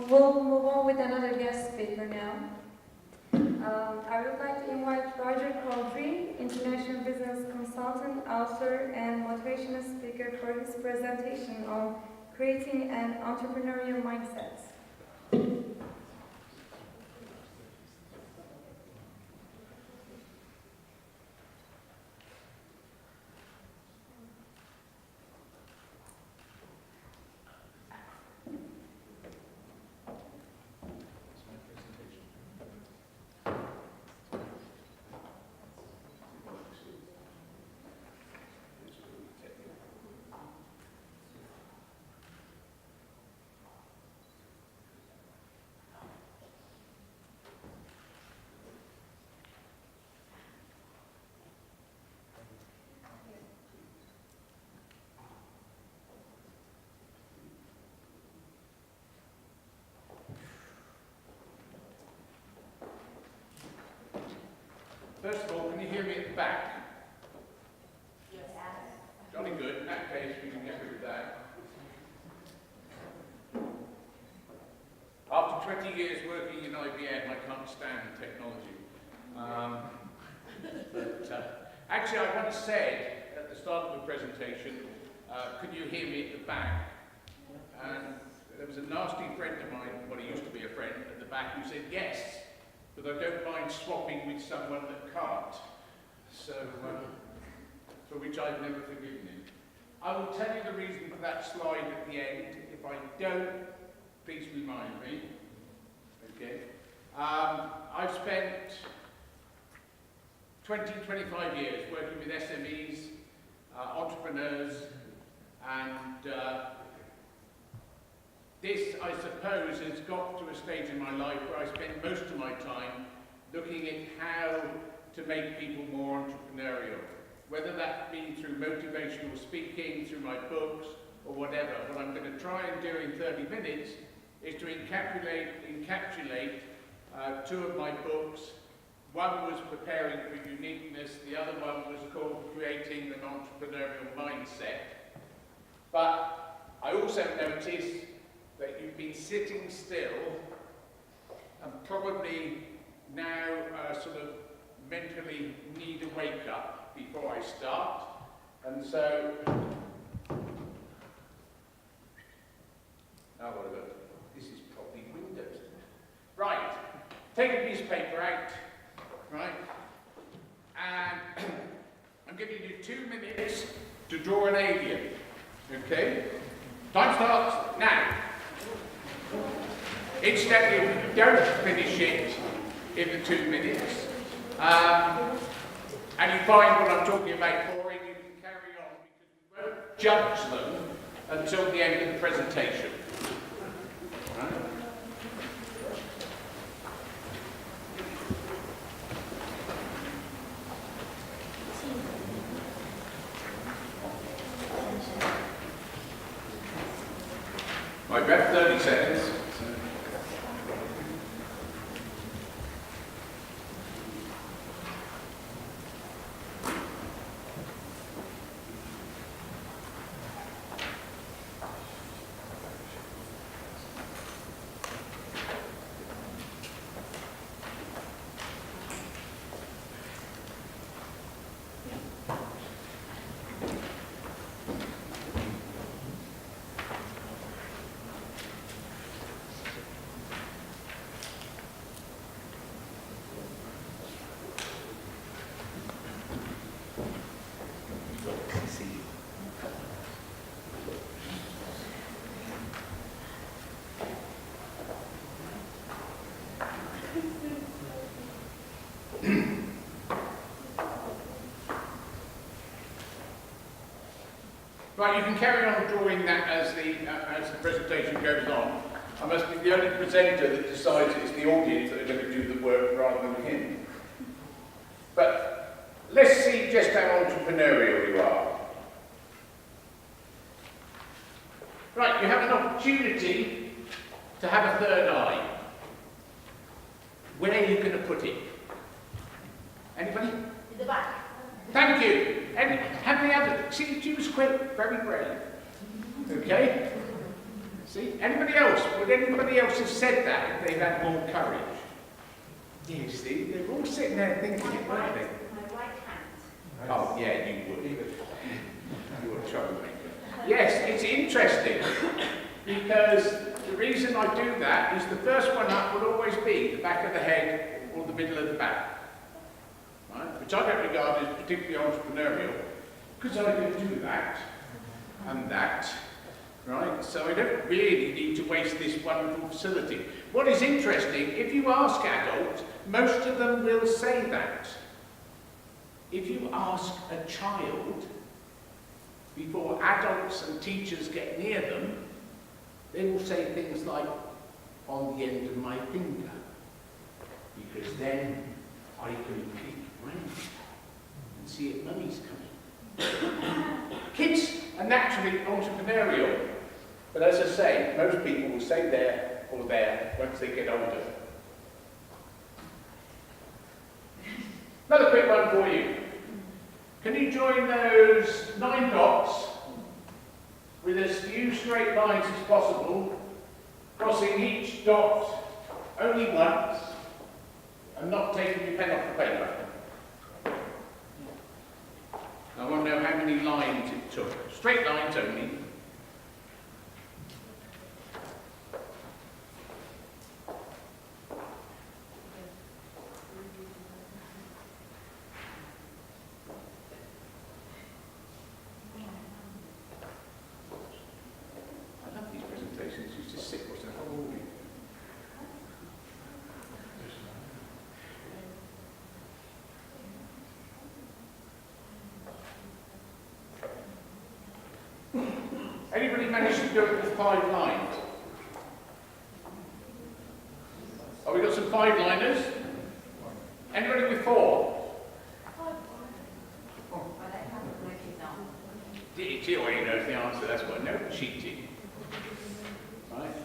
We'll move on with another guest speaker now. I would like to invite Cowdrey, international business consultant, author, and motivational speaker for his presentation on creating an entrepreneurial mindset. First of all, can you hear me at the back? Yes. Jolly good. In that case, we can get rid of that. After 20 years working in IBM, I can't stand technology. Actually, I once said at the start of the presentation, could you hear me at the back? And there was a nasty friend of mine, well, he used to be a friend, at the back who said yes. But I don't mind swapping with someone that can't. So, for which I've never forgiven him. I will tell you the reason for that slide at the end. If I don't, please remind me. Okay. I've spent 25 years working with SMEs, entrepreneurs, and this, I suppose, has got to a stage in my life where I spend most of my time looking at how to make people more entrepreneurial. Whether that be through motivational speaking, through my books, or whatever. What I'm going to try and do in 30 minutes is to encapsulate two of my books. One was Preparing for Uniqueness, the other one was called Creating an Entrepreneurial Mindset. But I also noticed that you've been sitting still and probably now sort of mentally need a wake up before I start. And so, now what about this is probably Windows. Right, take a piece of paper out, right? And I'm giving you 2 minutes to draw an alien, okay? Time starts now. Incidentally, if you don't finish it in the 2 minutes, and you find what I'm talking about boring, you can carry on because we won't judge them until the end of the presentation. Right? I've got 30 seconds. Right, you can carry on drawing that as the presentation goes on. I must be the only presenter that decides it's the audience that are going to do the work rather than him. But let's see just how entrepreneurial you are. Right, you have an opportunity to have a third eye. Where are you going to put it? Anybody? In the back. Thank you. And have the other, see, she was quick, very brave. Okay? See, anybody else? Would anybody else have said that if they'd had more courage? You see, they're all sitting there thinking it, weren't they? My right hand. Oh, yeah, you would. You're a troublemaker. Yes, it's interesting because the reason I do that is the first one up will always be the back of the head or the middle of the back, right? Which I don't regard as particularly entrepreneurial because I can do that and that, right? So I don't really need to waste this wonderful facility. What is interesting, if you ask adults, most of them will say that. If you ask a child, before adults and teachers get near them, they will say things like, on the end of my finger, because then I can peek round and see if mummy's coming. Kids are naturally entrepreneurial, but as I say, most people will say there or there once they get older. Another quick one for you. Can you join those 9 dots with as few straight lines as possible, crossing each dot only once, and not taking your pen off the paper? I want to know how many lines it took. Straight lines only. Anybody managed to do it with 5 lines? Oh, we got some 5-liners. Anybody with 4? He already knows the answer, that's why no cheating. Right?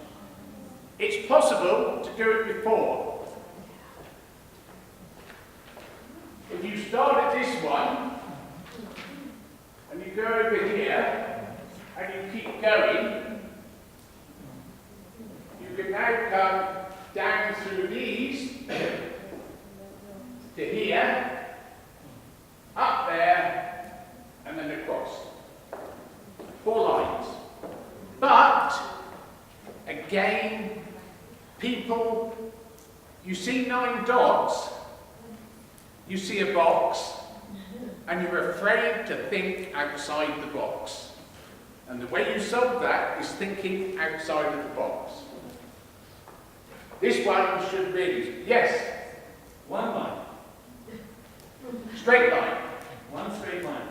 It's possible to do it with 4. If you start at this one, and you go over here, and you keep going, you can now come down through these to here, up there, and then across. 4 lines. But, again, people, you see 9 dots, you see a box, and you're afraid to think outside the box. And the way you solve that is thinking outside of the box. This one should really, yes? 1 line. Straight line. 1 straight line.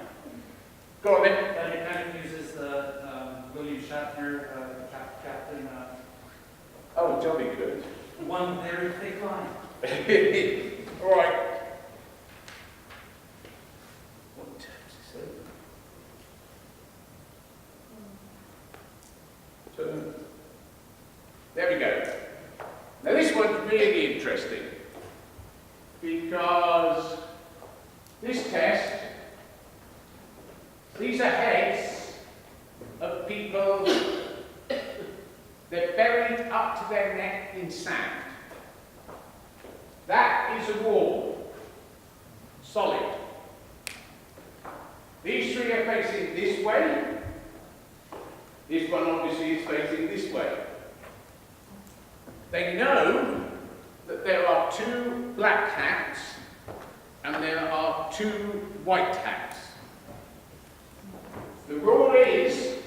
Go on then. But it kind of uses the William Shatner, Captain. Oh, jolly good. 1 very thick line. All right. What terms is it? There we go. Now this one's really interesting because this test, these are heads of people that buried up to their neck in sand. That is a wall, solid. These 3 are facing this way. This one obviously is facing this way. They know that there are 2 black hats and there are 2 white hats. The rule is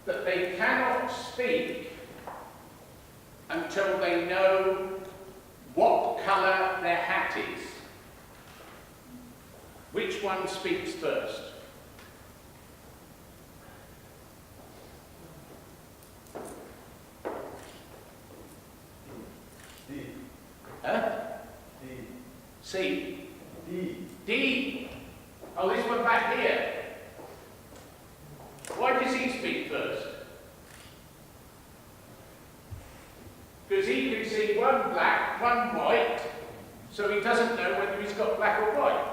that they cannot speak until they know what colour their hat is. Which one speaks first? Huh? D. C. D. D. Oh, this one back here. Why does he speak first? Because he can see 1 black, 1 white, so he doesn't know whether he's got black or white.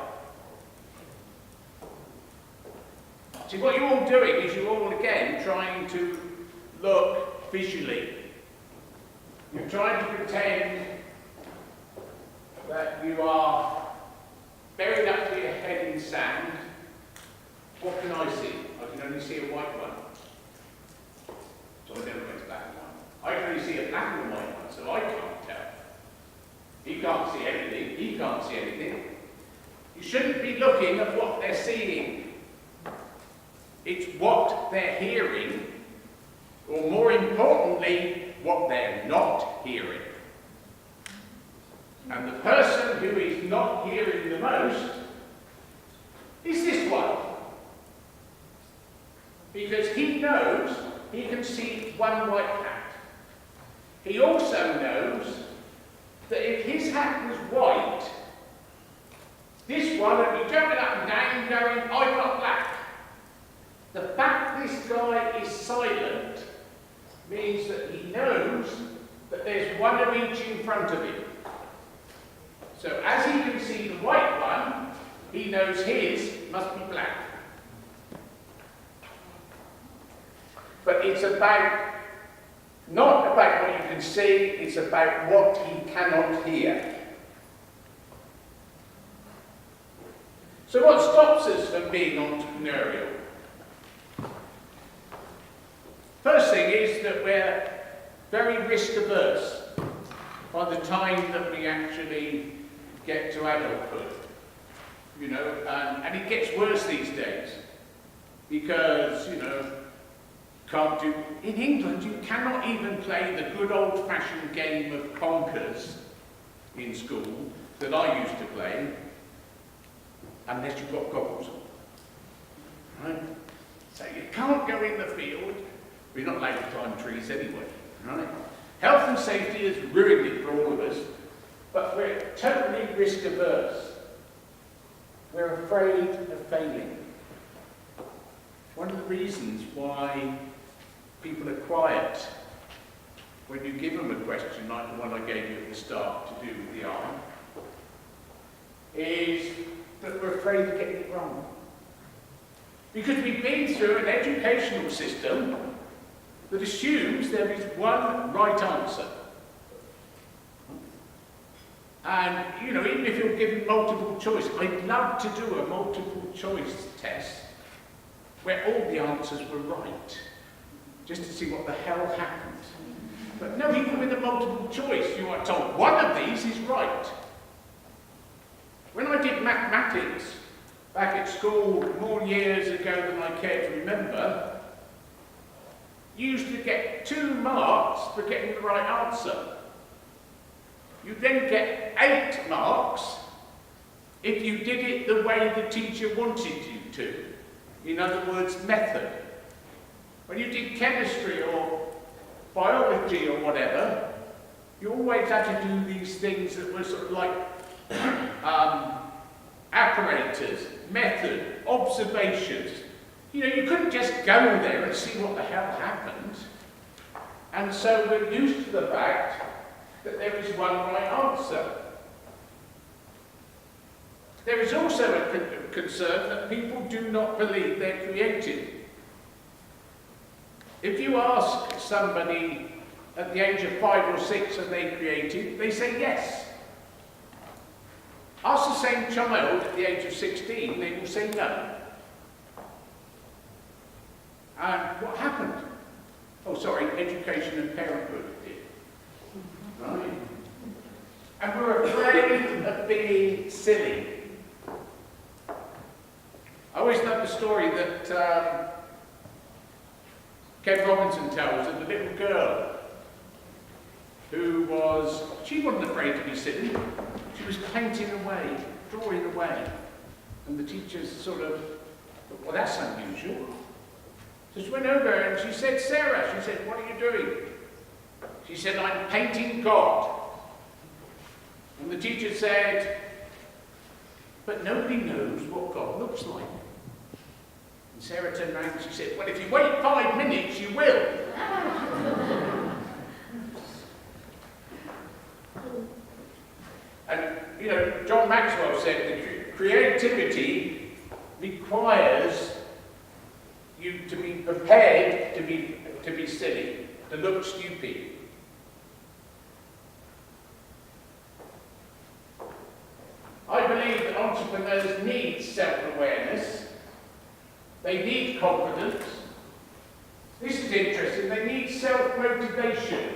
See, what you're all doing is you're all, again, trying to look visually. You're trying to pretend that you are buried up to your head in sand. What can I see? I can only see a white one. So I never get black and white. I can only see a black and white one, so I can't tell. He can't see anything. He can't see anything. You shouldn't be looking at what they're seeing. It's what they're hearing, or more importantly, what they're not hearing. And the person who is not hearing the most is this one. Because he knows he can see one white hat. He also knows that if his hat was white, this one would be jumping up and down going, I've got black. The fact this guy is silent means that he knows that there's one of each in front of him. So as he can see the white one, he knows his must be black. But it's about, not about what you can see, it's about what he cannot hear. So what stops us from being entrepreneurial? First thing is that we're very risk averse by the time that we actually get to adulthood. You know, and it gets worse these days because, you know, can't do, in England you cannot even play the good old-fashioned game of conkers in school that I used to play unless you've got goggles on. Right? So you can't go in the field. We're not allowed to climb trees anyway. Right? Health and safety has ruined it for all of us, but we're totally risk averse. We're afraid of failing. One of the reasons why people are quiet when you give them a question like the one I gave you at the start to do with the eye is that we're afraid of getting it wrong. Because we've been through an educational system that assumes there is one right answer. And, you know, even if you're given multiple choice, I'd love to do a multiple choice test where all the answers were right, just to see what the hell happened. But no, even with a multiple choice, you are told one of these is right. When I did mathematics back at school more years ago than I care to remember, you used to get 2 marks for getting the right answer. You then get 8 marks if you did it the way the teacher wanted you to. In other words, method. When you did chemistry or biology or whatever, you always had to do these things that were sort of like apparatus, method, observations. You know, you couldn't just go there and see what the hell happened. And so we're used to the fact that there is one right answer. There is also a concern that people do not believe they're creative. If you ask somebody at the age of 5 or 6 are they creative, they say yes. Ask the same child at the age of 16, they will say no. And what happened? Oh, sorry, education and parenthood did. Right? And we're afraid of being silly. I always love the story that Ken Robinson tells of the little girl who was, she wasn't afraid to be silly. She was painting away, drawing away. And the teachers sort of, well, that's unusual. So she went over and she said, Sarah, she said, what are you doing? She said, I'm painting God. And the teacher said, but nobody knows what God looks like. And Sarah turned around and she said, well, if you wait 5 minutes, you will. And, you know, John Maxwell said that creativity requires you to be prepared to be silly, to look stupid. I believe that entrepreneurs need self-awareness. They need confidence. This is interesting. They need self-motivation.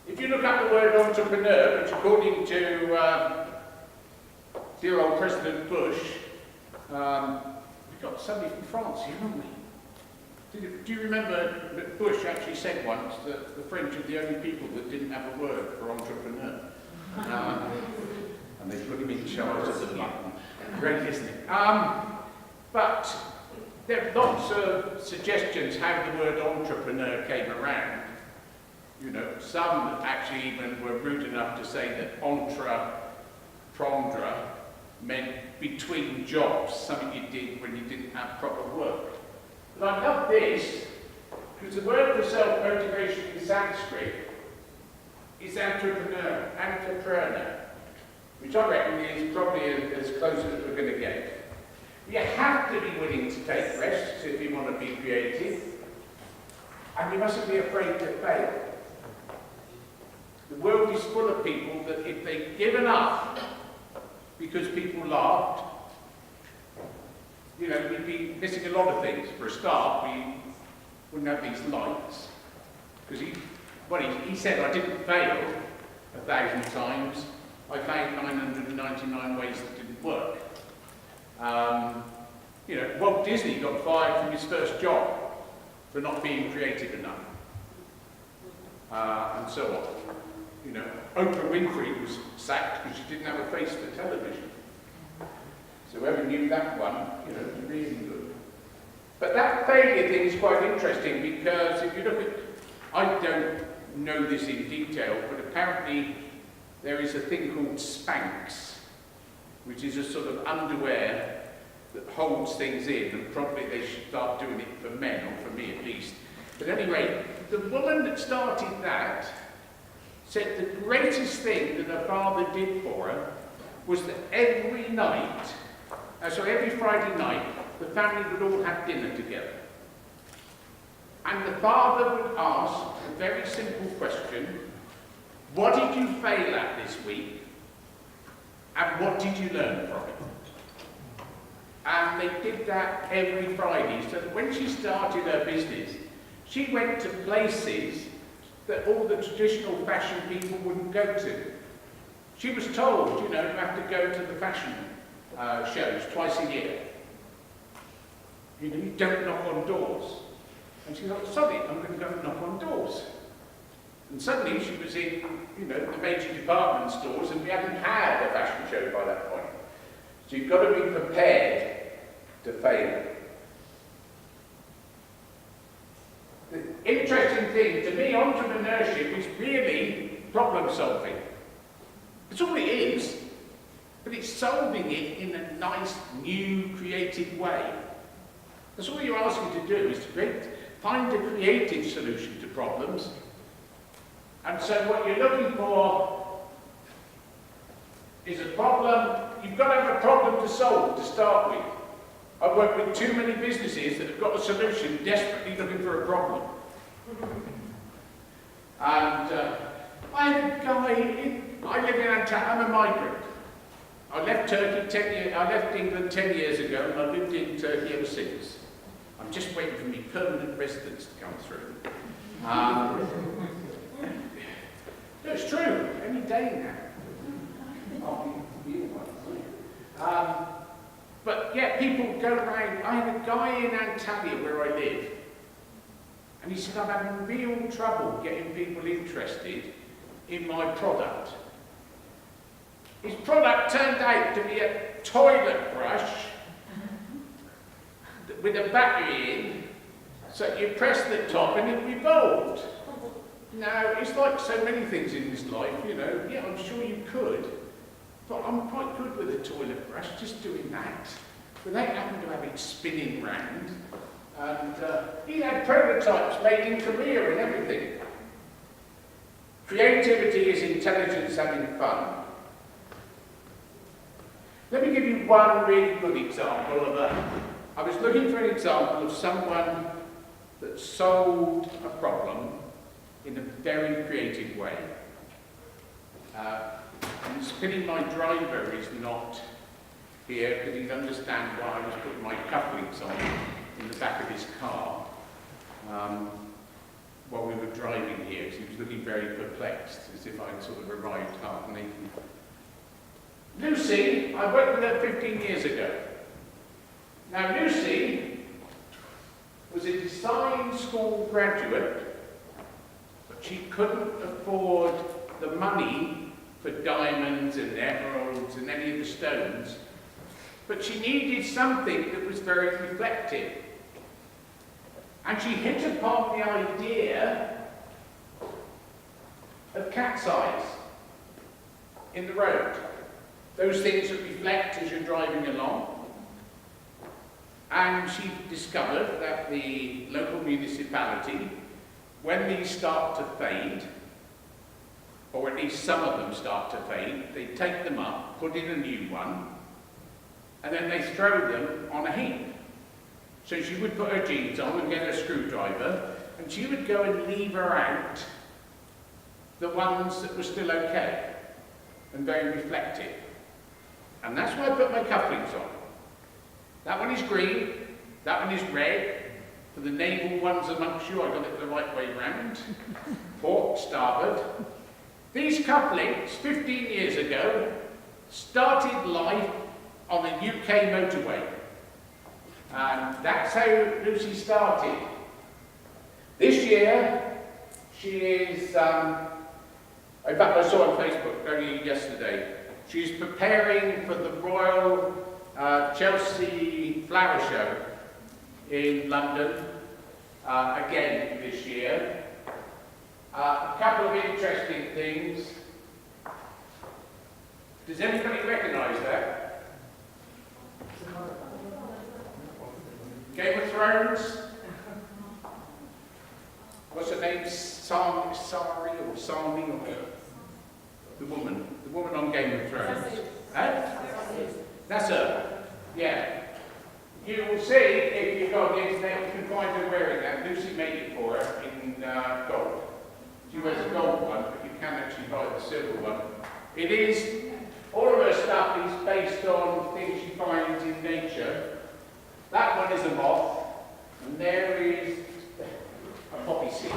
If you look up the word entrepreneur, which according to dear old President Bush, we've got somebody from France here, haven't we? Do you remember that Bush actually said once that the French are the only people that didn't have a word for entrepreneur? And they put him in charge of the button. Great, isn't it? But there are lots of suggestions how the word entrepreneur came around. You know, some actually even were rude enough to say that entreprendre meant between jobs, something you did when you didn't have proper work. But I love this, because the word for self-motivation in Sanskrit is entrepreneur, which I reckon is probably as close as we're going to get. You have to be willing to take risks if you want to be creative, and you mustn't be afraid to fail. The world is full of people that if they'd given up because people laughed, you know, we'd be missing a lot of things. For a start, we wouldn't have these lights. Because he said, I didn't fail 1,000 times. I found 999 ways that didn't work. You know, Walt Disney got fired from his first job for not being creative enough. And so on. You know, Oprah Winfrey was sacked because she didn't have a face for television. So whoever knew that one, you know, was really good. But that failure thing is quite interesting because if you look at, I don't know this in detail, but apparently there is a thing called Spanx, which is a sort of underwear that holds things in, and probably they should start doing it for men, or for me at least. But anyway, the woman that started that said the greatest thing that her father did for her was that every Friday night, the family would all have dinner together. And the father would ask a very simple question: what did you fail at this week? And what did you learn from it? And they did that every Friday, so that when she started her business, she went to places that all the traditional fashion people wouldn't go to. She was told, you know, you have to go to the fashion shows twice a year. You know, you don't knock on doors. And she thought, sorry, I'm going to go and knock on doors. And suddenly she was in, you know, the major department stores, and we hadn't had a fashion show by that point. So you've got to be prepared to fail. The interesting thing, to me, entrepreneurship is really problem solving. That's all it is. But it's solving it in a nice, new, creative way. That's all you're asking to do, is to find a creative solution to problems. And so what you're looking for is a problem. You've got to have a problem to solve to start with. I've worked with too many businesses that have got a solution, desperately looking for a problem. And I had a guy, I live in Antalya, I'm a migrant. I left I left England 10 years ago, and I've lived in Turkey ever since. I'm just waiting for my permanent residence to come through. No, it's true, any day now. I'll be one. But yeah, people go around. I had a guy in Antalya where I live, and he said, I'm having real trouble getting people interested in my product. His product turned out to be a toilet brush with a battery in, so you press the top and it revolved. Now, it's like so many things in this life, you know, yeah, I'm sure you could, but I'm quite good with a toilet brush, just doing that, without having to have it spinning round. And he had prototypes made in Korea and everything. Creativity is intelligence having fun. Let me give you one really good example of I was looking for an example of someone that solved a problem in a very creative way. And it's pity my driver is not here because he'd understand why I was putting my cufflinks on in the back of his car while we were driving here, because he was looking very perplexed, as if I'd sort of arrived half naked. Lucy, I worked with her 15 years ago. Now Lucy was a design school graduate, but she couldn't afford the money for diamonds and emeralds and any of the stones, but she needed something that was very reflective. And she hit upon the idea of cat's eyes in the road. Those things that reflect as you're driving along. And she discovered that the local municipality, when these start to fade, or at least some of them start to fade, they take them up, put in a new one, and then they throw them on a heap. So she would put her jeans on and get a screwdriver, and she would go and lever out the ones that were still okay and very reflective. And that's why I put my cufflinks on. That one is green, that one is red. For the naval ones amongst you, I got it the right way round. Port, starboard. These cufflinks, 15 years ago, started life on a UK motorway. And that's how Lucy started. This year, she is, in fact I saw on Facebook only yesterday, she's preparing for the Royal Chelsea Flower Show in London, again this year. A couple of interesting things. Does anybody recognise that? Game of Thrones? What's her name? Sari or Sami or the woman on Game of Thrones. Huh? That's her. Yeah. You will see if you go on the internet, you can find her wearing that. Lucy made it for her in gold. She wears a gold one, but you can actually buy the silver one. It is, all of her stuff is based on things she finds in nature. That one is a moth, and there is a poppy seed.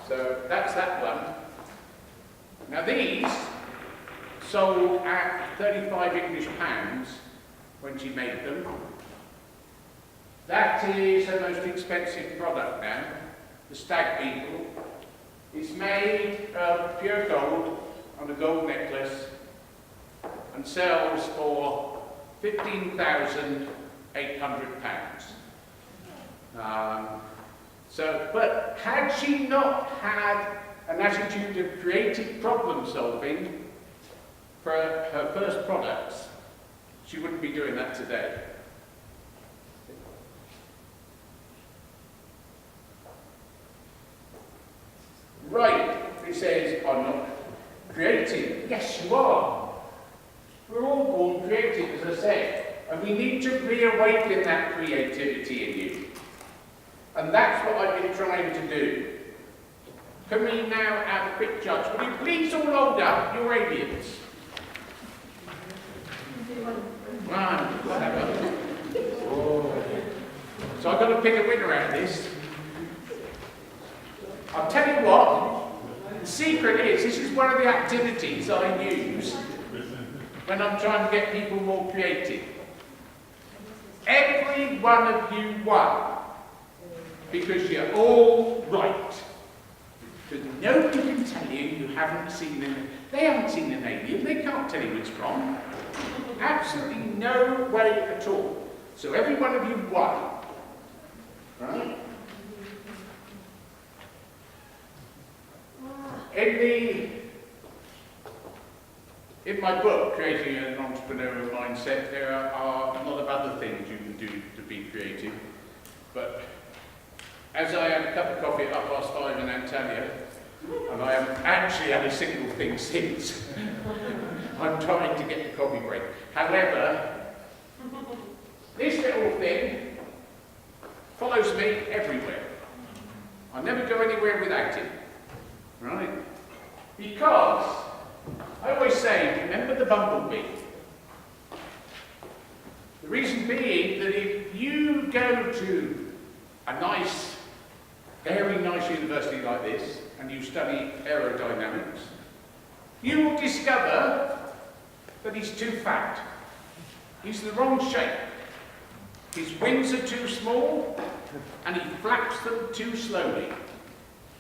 So that's that one. Now these sold at 35 English pounds when she made them. That is her most expensive product now, the stag beetle. It's made of pure gold on a gold necklace and sells for £15,800. But had she not had an attitude of creative problem solving for her first products, she wouldn't be doing that today. Right, it says, I'm not creative. Yes, you are. We're all born creative, as I said, and we need to reawaken that creativity in you. And that's what I've been trying to do. Can we now have a quick judge? Will you please all hold up your aliens? Right, whatever. Oh. So I've got to pick a winner out of this. I'll tell you what, the secret is, this is one of the activities I use when I'm trying to get people more creative. Every one of you won, because you're all right. Because nobody can tell you haven't seen an, they haven't seen an alien, they can't tell you it's wrong. Absolutely no way at all. So every one of you won. Right? In my book, Creating an Entrepreneurial Mindset, there are a lot of other things you can do to be creative. But as I had a cup of coffee at 5:30 in Antalya, and I haven't actually had a single thing since, I'm trying to get the coffee break. However, this little thing follows me everywhere. I never go anywhere without him, right? Because, I always say, remember the bumblebee. The reason being that if you go to a nice, very nice university like this, and you study aerodynamics, you will discover that he's too fat. He's the wrong shape. His wings are too small, and he flaps them too slowly.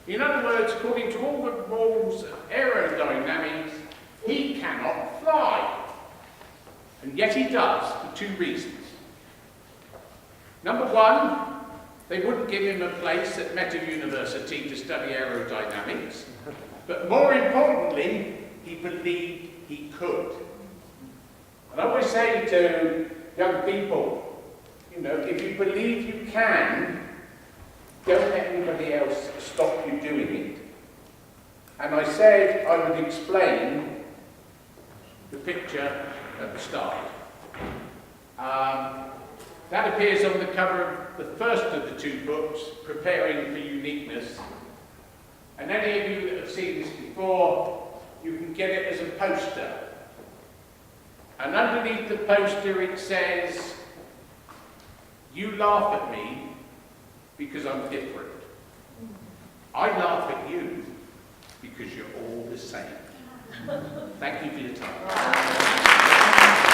In other words, according to all the rules of aerodynamics, he cannot fly. And yet he does, for two reasons. Number one, they wouldn't give him a place at Meta University to study aerodynamics. But more importantly, he believed he could. And I always say to young people, you know, if you believe you can, don't let anybody else stop you doing it. And I said I would explain the picture at the start. That appears on the cover of the first of the two books, Preparing for Uniqueness. And any of you that have seen this before, you can get it as a poster. And underneath the poster it says, "You laugh at me because I'm different. I laugh at you because you're all the same." Thank you for your time.